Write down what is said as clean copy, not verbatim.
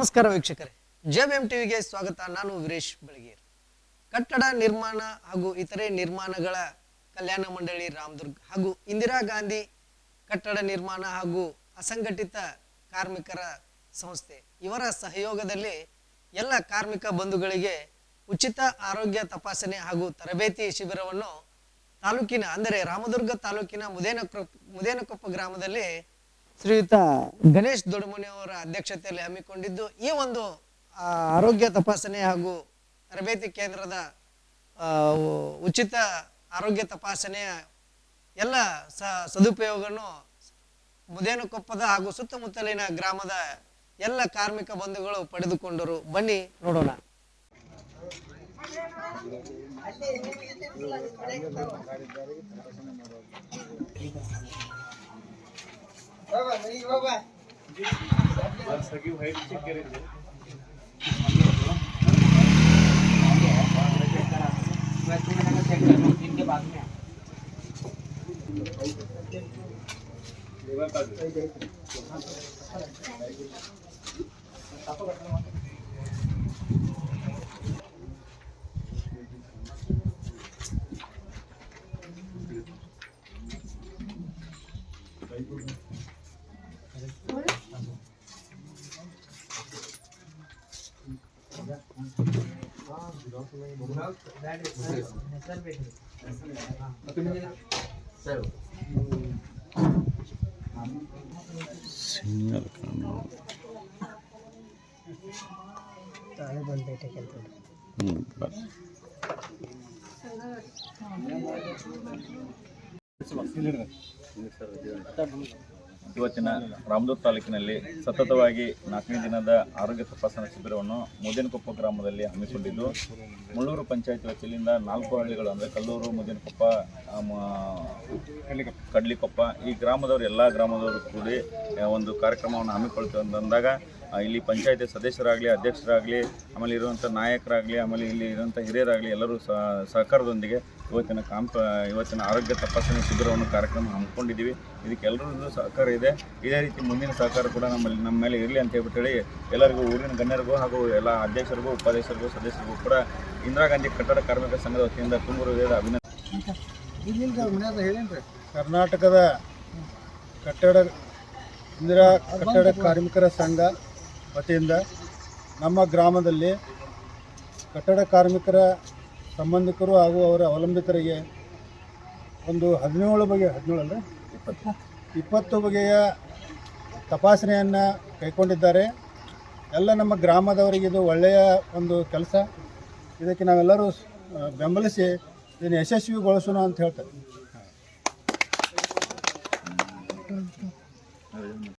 ನಮಸ್ಕಾರ ವೀಕ್ಷಕರೇ, ಜೆಎಂ ಟಿವಿಗೆ ಸ್ವಾಗತ. ನಾನು ವೀರೇಶ್ ಬೆಳಗೇರ್. ಕಟ್ಟಡ ನಿರ್ಮಾಣ ಹಾಗೂ ಇತರೆ ನಿರ್ಮಾಣಗಳ ಕಲ್ಯಾಣ ಮಂಡಳಿ ರಾಮದುರ್ಗ ಹಾಗೂ ಇಂದಿರಾ ಗಾಂಧಿ ಕಟ್ಟಡ ನಿರ್ಮಾಣ ಹಾಗೂ ಅಸಂಘಟಿತ ಕಾರ್ಮಿಕರ ಸಂಸ್ಥೆ ಇವರ ಸಹಯೋಗದಲ್ಲಿ ಎಲ್ಲ ಕಾರ್ಮಿಕ ಬಂಧುಗಳಿಗೆ ಉಚಿತ ಆರೋಗ್ಯ ತಪಾಸಣೆ ಹಾಗೂ ತರಬೇತಿ ಶಿಬಿರವನ್ನು ತಾಲೂಕಿನ ಅಂದರೆ ರಾಮದುರ್ಗ ತಾಲೂಕಿನ ಮುದೇನಕೊಪ್ಪ ಗ್ರಾಮದಲ್ಲಿ ಶ್ರೀಯುತ ಗಣೇಶ್ ದೊಡ್ಡಮನಿ ಅವರ ಅಧ್ಯಕ್ಷತೆಯಲ್ಲಿ ಹಮ್ಮಿಕೊಂಡಿದ್ದು ಈ ಒಂದು ಆರೋಗ್ಯ ತಪಾಸಣೆ ಹಾಗೂ ತರಬೇತಿ ಕೇಂದ್ರದ ಉಚಿತ ಆರೋಗ್ಯ ತಪಾಸಣೆಯ ಎಲ್ಲ ಸದುಪಯೋಗವನ್ನು ಮುದೇನಕೊಪ್ಪದ ಹಾಗೂ ಸುತ್ತಮುತ್ತಲಿನ ಗ್ರಾಮದ ಎಲ್ಲ ಕಾರ್ಮಿಕ ಬಂಧುಗಳು ಪಡೆದುಕೊಂಡರು. ಬನ್ನಿ ನೋಡೋಣ. ಇವತ್ತಿನ ರಾಮದುರ್ಗ ತಾಲೂಕಿನಲ್ಲಿ ಸತತವಾಗಿ 4ನೇ ದಿನದ ಆರೋಗ್ಯ ತಪಾಸಣಾ ಶಿಬಿರವನ್ನು ಮುದೇನಕೊಪ್ಪ ಗ್ರಾಮದಲ್ಲಿ ಹಮ್ಮಿಕೊಂಡಿದ್ದು, ಮುಳ್ಳೂರು ಪಂಚಾಯತ್ ವತಿಯಿಂದ 4 ಹಳ್ಳಿಗಳು ಅಂದರೆ ಕಲ್ಲೂರು, ಮುದೇನಕೊಪ್ಪ, ಕಡ್ಲಿಕೊಪ್ಪ ಈ ಗ್ರಾಮದವರು ಎಲ್ಲ ಗ್ರಾಮದವರು ಕೂಡಿ ಒಂದು ಕಾರ್ಯಕ್ರಮವನ್ನು ಹಮ್ಮಿಕೊಳ್ತೀವಿ ಅಂದಾಗ ಇಲ್ಲಿ ಪಂಚಾಯತಿ ಸದಸ್ಯರಾಗಲಿ, ಅಧ್ಯಕ್ಷರಾಗಲಿ, ಆಮೇಲೆ ಇರುವಂಥ ನಾಯಕರಾಗಲಿ, ಆಮೇಲೆ ಇಲ್ಲಿ ಇರುವಂಥ ಹಿರಿಯರಾಗಲಿ ಎಲ್ಲರೂ ಸಹಕಾರದೊಂದಿಗೆ ಇವತ್ತಿನ ಆರೋಗ್ಯ ತಪಾಸಣೆ ಶಿಬಿರವನ್ನು ಕಾರ್ಯಕ್ರಮ ಹಮ್ಮಿಕೊಂಡಿದ್ದೀವಿ. ಇದಕ್ಕೆ ಎಲ್ಲರಿಗೂ ಸಹಕಾರ ಇದೆ. ಇದೇ ರೀತಿ ಮುಂದಿನ ಸಹಕಾರ ಕೂಡ ನಮ್ಮ ಮೇಲೆ ಇರಲಿ ಅಂತ ಹೇಳ್ಬಿಟ್ಟು ಎಲ್ಲರಿಗೂ, ಊರಿನ ಗಣ್ಯರಿಗೂ ಹಾಗೂ ಎಲ್ಲ ಅಧ್ಯಕ್ಷರಿಗೂ, ಉಪಾಧ್ಯಕ್ಷರಿಗೂ, ಸದಸ್ಯರಿಗೂ ಕೂಡ ಇಂದಿರಾ ಗಾಂಧಿ ಕಟ್ಟಡ ಕಾರ್ಮಿಕ ಸಂಘದ ವತಿಯಿಂದ ತುಂಬ ಹೃದಯದ ಅಭಿನಂದನೆ. ಕರ್ನಾಟಕದ ಇಂದಿರಾ ಕಟ್ಟಡ ಕಾರ್ಮಿಕರ ಸಂಘ ವತಿಯಿಂದ ನಮ್ಮ ಗ್ರಾಮದಲ್ಲಿ ಕಟ್ಟಡ ಕಾರ್ಮಿಕರ ಸಂಬಂಧಿಕರು ಹಾಗೂ ಅವರ ಅವಲಂಬಿತರಿಗೆ ಒಂದು 20 ಬಗೆಯ ತಪಾಸಣೆಯನ್ನು ಕೈಗೊಂಡಿದ್ದಾರೆ. ಎಲ್ಲ ನಮ್ಮ ಗ್ರಾಮದವರಿಗೆ ಇದು ಒಳ್ಳೆಯ ಒಂದು ಕೆಲಸ. ಇದಕ್ಕೆ ನಾವೆಲ್ಲರೂ ಬೆಂಬಲಿಸಿ ಇದನ್ನು ಯಶಸ್ವಿಗೊಳಿಸೋಣ ಅಂತ ಹೇಳ್ತಾರೆ.